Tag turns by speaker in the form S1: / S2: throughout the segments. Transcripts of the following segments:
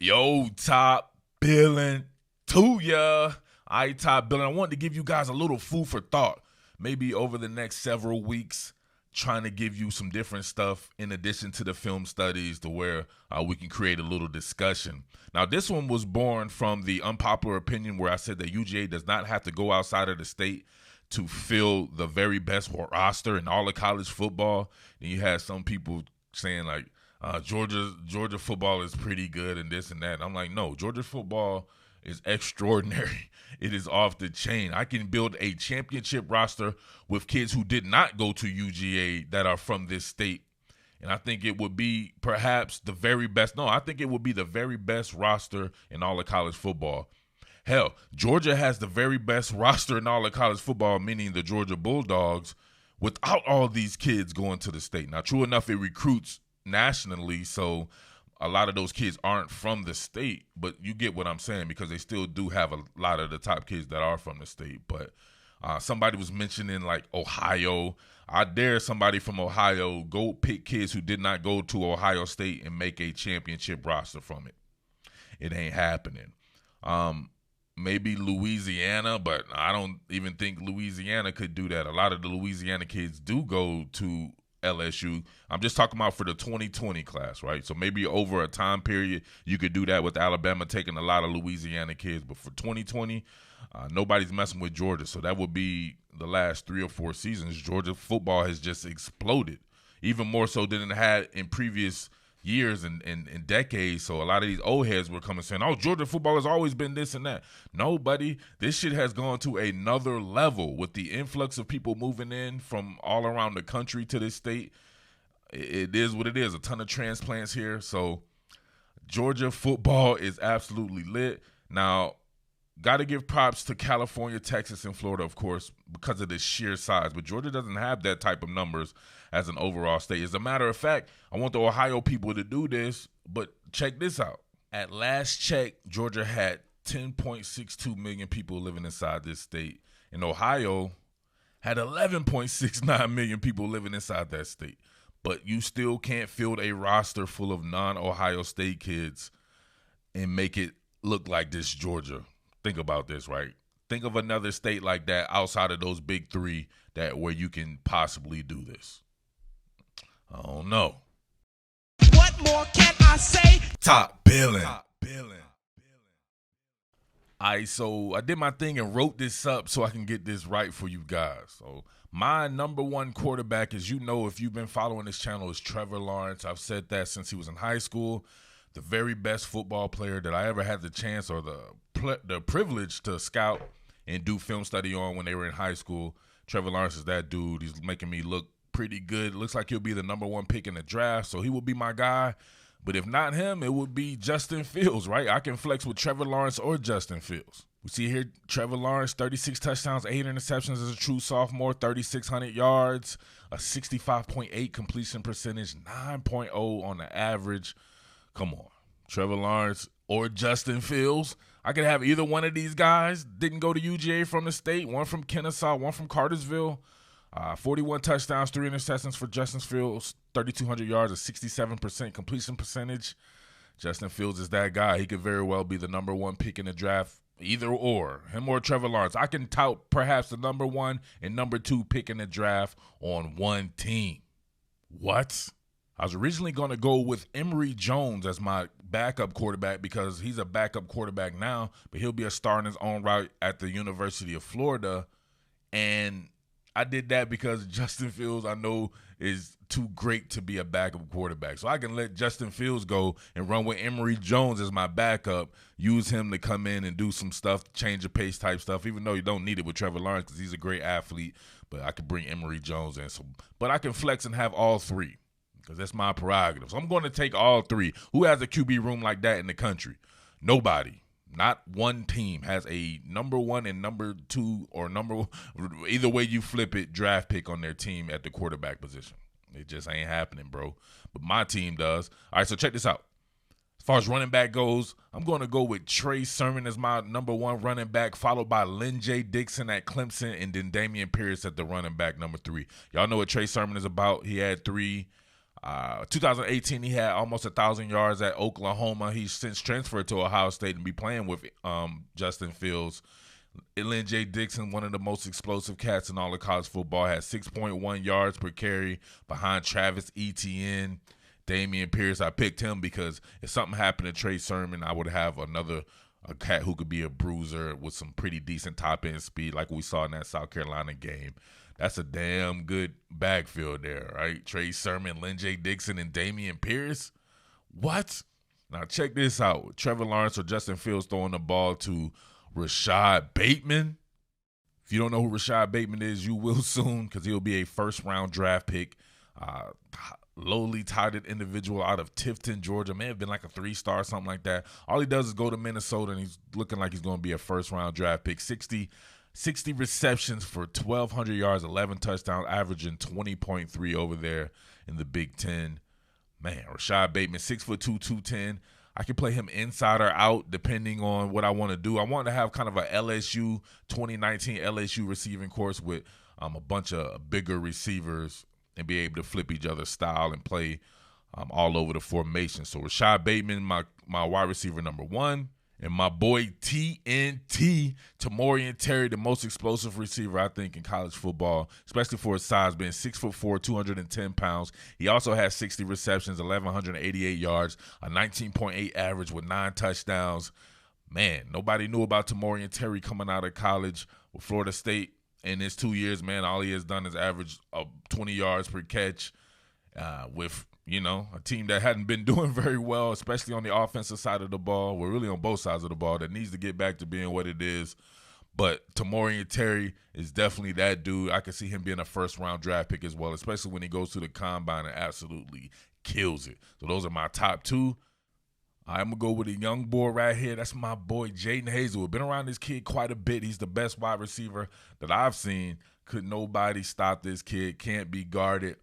S1: Yo, Top Billin to ya. I Top Billin. I wanted to give you guys a little food for thought. Maybe over the next several weeks, trying to give you some different stuff in addition to the film studies to where we can create a little discussion. Now, this one was born from the unpopular opinion where I said that UGA does not have to go outside of the state to fill the very best roster in all of college football. And you had some people saying like, Georgia football is pretty good and this and that. And I'm like, no, Georgia football is extraordinary. It is off the chain. I can build a championship roster with kids who did not go to UGA that are from this state. And I think it would be perhaps the very best. No, I think it would be the very best roster in all of college football. Hell, Georgia has the very best roster in all of college football, meaning the Georgia Bulldogs, without all these kids going to the state. Now, true enough, it recruits nationally, so a lot of those kids aren't from the state, but you get what I'm saying because they still do have a lot of the top kids that are from the state. But somebody was mentioning like Ohio. I dare somebody from Ohio go pick kids who did not go to Ohio State and make a championship roster from it. It ain't happening. Maybe Louisiana, but I don't even think Louisiana could do that. A lot of the Louisiana kids do go to LSU. I'm just talking about for the 2020 class, right? So maybe over a time period, you could do that with Alabama taking a lot of Louisiana kids. But for 2020, nobody's messing with Georgia. So that would be the last 3 or 4 seasons. Georgia football has just exploded, even more so than it had in previous years and decades. So a lot of these old heads were coming saying, oh, Georgia football has always been this and that. No, buddy, this shit has gone to another level with the influx of people moving in from all around the country to this state. It is what it is, a ton of transplants here. So Georgia football is absolutely lit. Now, got to give props to California, Texas, and Florida, of course, because of the sheer size. But Georgia doesn't have that type of numbers as an overall state. As a matter of fact, I want the Ohio people to do this, but check this out. At last check, Georgia had 10.62 million people living inside this state, and Ohio had 11.69 million people living inside that state. But you still can't field a roster full of non-Ohio State kids and make it look like this Georgia. Think about this, right? Think of another state like that outside of those big three that where you can possibly do this. I don't know.
S2: What more can I say?
S1: Top Billin. So I did my thing and wrote this up so I can get this right for you guys. So my number one quarterback, as you know, if you've been following this channel, is Trevor Lawrence. I've said that since he was in high school. The very best football player that I ever had the chance or the privilege to scout and do film study on when they were in high school. Trevor Lawrence is that dude. He's making me look pretty good. Looks like he'll be the number 1 pick in the draft, so he will be my guy. But if not him, it would be Justin Fields, right? I can flex with Trevor Lawrence or Justin Fields. We see here Trevor Lawrence, 36 touchdowns, 8 interceptions as a true sophomore, 3,600 yards, a 65.8 completion percentage, 9.0 on the average. Come on, Trevor Lawrence or Justin Fields. I could have either one of these guys. Didn't go to UGA from the state, one from Kennesaw, one from Cartersville. 41 touchdowns, 3 interceptions for Justin Fields, 3,200 yards, a 67% completion percentage. Justin Fields is that guy. He could very well be the number 1 pick in the draft, either or, him or Trevor Lawrence. I can tout perhaps the number 1 and number 2 pick in the draft on one team. What? I was originally going to go with Emory Jones as my backup quarterback because he's a backup quarterback now, but he'll be a star in his own right at the University of Florida. And I did that because Justin Fields, I know, is too great to be a backup quarterback. So I can let Justin Fields go and run with Emory Jones as my backup, use him to come in and do some stuff, change the pace type stuff, even though you don't need it with Trevor Lawrence because he's a great athlete. But I could bring Emory Jones in. But I can flex and have all 3. Because that's my prerogative. So I'm going to take all 3. Who has a QB room like that in the country? Nobody. Not one team has a number 1 and number 2 or either way you flip it, draft pick on their team at the quarterback position. It just ain't happening, bro. But my team does. All right, so check this out. As far as running back goes, I'm going to go with Trey Sermon as my number 1 running back, followed by Lynn J. Dixon at Clemson, and then Damian Pierce at the running back number 3. Y'all know what Trey Sermon is about. He had 3 2018, he had almost 1,000 yards at Oklahoma. He's since transferred to Ohio State and be playing with Justin Fields. Lynn J. Dixon, one of the most explosive cats in all of college football, had 6.1 yards per carry behind Travis Etienne. Damian Pierce, I picked him because if something happened to Trey Sermon, I would have a cat who could be a bruiser with some pretty decent top-end speed like we saw in that South Carolina game. That's a damn good backfield there, right? Trey Sermon, Lynn J. Dixon, and Damian Pierce. What? Now check this out. Trevor Lawrence or Justin Fields throwing the ball to Rashad Bateman. If you don't know who Rashad Bateman is, you will soon because he'll be a first-round draft pick. Lowly touted individual out of Tifton, Georgia. May have been like a 3-star, something like that. All he does is go to Minnesota, and he's looking like he's going to be a first-round draft pick. 60 receptions for 1,200 yards, 11 touchdowns, averaging 20.3 over there in the Big Ten. Man, Rashad Bateman, 6'2", 210. I can play him inside or out depending on what I want to do. I want to have kind of a LSU 2019 LSU receiving course with a bunch of bigger receivers and be able to flip each other's style and play all over the formation. So Rashad Bateman, my wide receiver number 1. And my boy TNT, Tamorrion Terry, the most explosive receiver, I think, in college football, especially for his size, being 6'4", 210 pounds. He also has 60 receptions, 1,188 yards, a 19.8 average with 9 touchdowns. Man, nobody knew about Tamorrion Terry coming out of college with Florida State. In his 2 years, man, all he has done is average 20 yards per catch with, a team that hadn't been doing very well, especially on the offensive side of the ball. We're really on both sides of the ball that needs to get back to being what it is. But Tamorrion Terry is definitely that dude. I can see him being a first-round draft pick as well, especially when he goes to the combine and absolutely kills it. So those are my top 2. I'm going to go with a young boy right here. That's my boy, Jaden Hazelwood. Been around this kid quite a bit. He's the best wide receiver that I've seen. Could nobody stop this kid. Can't be guarded.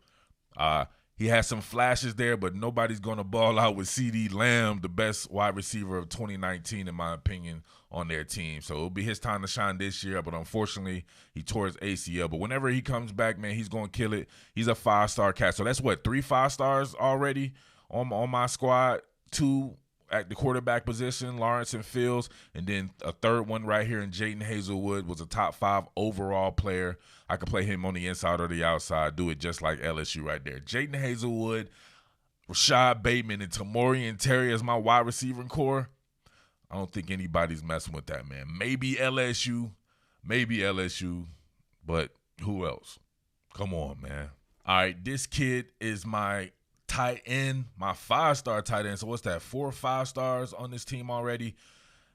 S1: He has some flashes there, but nobody's going to ball out with CeeDee Lamb, the best wide receiver of 2019, in my opinion, on their team. So it'll be his time to shine this year, but unfortunately, he tore his ACL. But whenever he comes back, man, he's going to kill it. He's a 5-star cat. So that's, 3 5-stars already on my squad. 2 at the quarterback position, Lawrence and Fields, and then a third one right here in Jaden Hazelwood was a top 5 overall player. I could play him on the inside or the outside, do it just like LSU right there. Jaden Hazelwood, Rashad Bateman, and Tamorrion Terry as my wide receiving core. I don't think anybody's messing with that, man. Maybe LSU, but who else? Come on, man. All right, this kid is my tight end, my 5-star tight end. So what's that? 4 or 5 stars on this team already.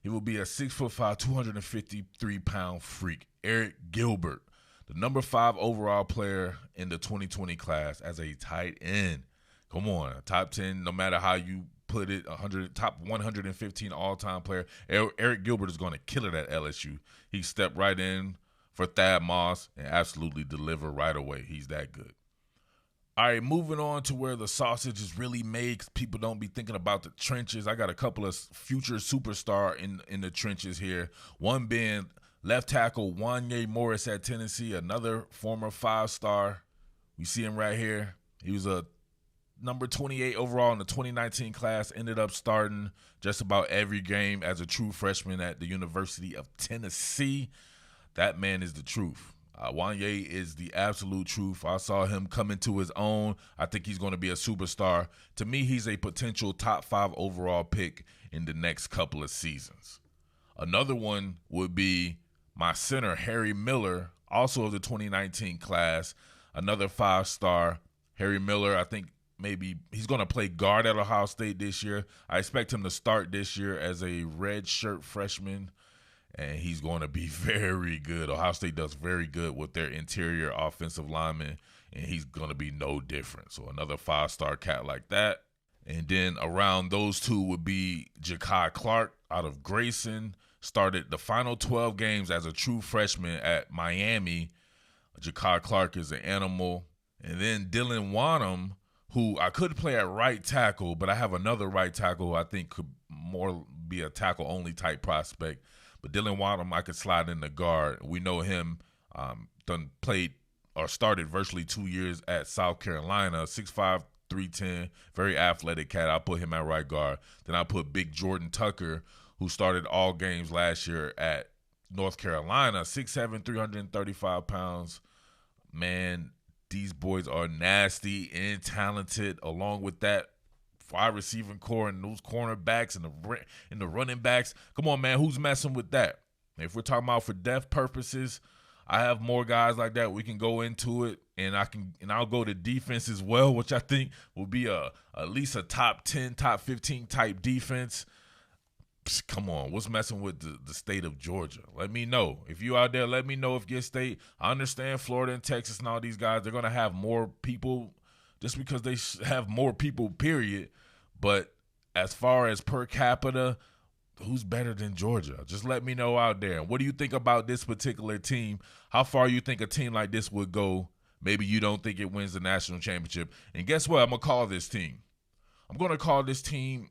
S1: He will be a 6'5", 253-pound freak. Eric Gilbert, the number 5 overall player in the 2020 class as a tight end. Come on, top 10, no matter how you put it, top 115 all-time player. Eric Gilbert is going to kill it at LSU. He stepped right in for Thad Moss and absolutely deliver right away. He's that good. All right, moving on to where the sausage is really made. People don't be thinking about the trenches. I got a couple of future superstar in the trenches here. One being left tackle Wanye Morris at Tennessee, another former 5-star. We see him right here. He was a number 28 overall in the 2019 class, ended up starting just about every game as a true freshman at the University of Tennessee. That man is the truth. Wanye is the absolute truth. I saw him come into his own. I think he's going to be a superstar. To me, he's a potential top 5 overall pick in the next couple of seasons. Another one would be my center, Harry Miller, also of the 2019 class, another 5-star. Harry Miller, I think maybe he's going to play guard at Ohio State this year. I expect him to start this year as a redshirt freshman. And he's going to be very good. Ohio State does very good with their interior offensive linemen, and he's going to be no different. So another 5-star cat like that. And then around those two would be Ja'Kai Clark out of Grayson. Started the final 12 games as a true freshman at Miami. Ja'Kai Clark is an animal. And then Dylan Wonnum, who I could play at right tackle, but I have another right tackle who I think could more be a tackle-only type prospect. But Dylan Wonnum, I could slide in the guard. We know him, started virtually 2 years at South Carolina, 6'5", 310, very athletic cat. I'll put him at right guard. Then I'll put Big Jordan Tucker, who started all games last year at North Carolina, 6'7", 335 pounds. Man, these boys are nasty and talented. Along with that wide receiving core and those cornerbacks and the running backs. Come on, man, who's messing with that? If we're talking about for depth purposes, I have more guys like that. We can go into it, and I'll go to defense as well, which I think will be at least a top 10, top 15 type defense. Come on, what's messing with the state of Georgia? Let me know. If you out there, let me know if your state, I understand Florida and Texas and all these guys, they're going to have more people just because they have more people, period. But as far as per capita, who's better than Georgia? Just let me know out there. What do you think about this particular team? How far you think a team like this would go? Maybe you don't think it wins the national championship. And guess what? I'm going to call this team. I'm going to call this team,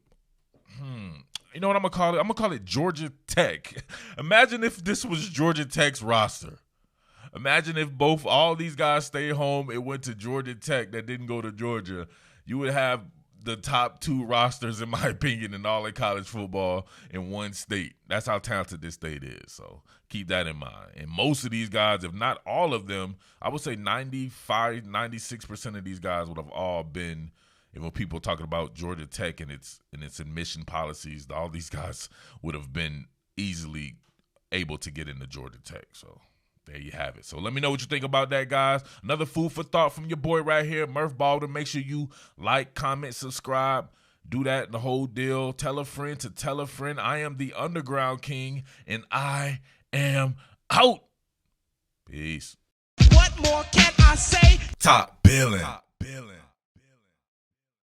S1: you know what I'm going to call it? I'm going to call it Georgia Tech. Imagine if this was Georgia Tech's roster. Imagine if all these guys stay home, it went to Georgia Tech that didn't go to Georgia. You would have the top 2 rosters, in my opinion, in all of college football in one state. That's how talented this state is. So keep that in mind. And most of these guys, if not all of them, I would say 95, 96% of these guys would have all been, when people talking about Georgia Tech and its admission policies, all these guys would have been easily able to get into Georgia Tech. So there you have it. So let me know what you think about that, guys. Another food for thought from your boy right here, Murf Baldwin. Make sure you like, comment, subscribe. Do that, the whole deal. Tell a friend to tell a friend. I am the Underground King, and I am out. Peace.
S2: What more can I say?
S1: Top Billin.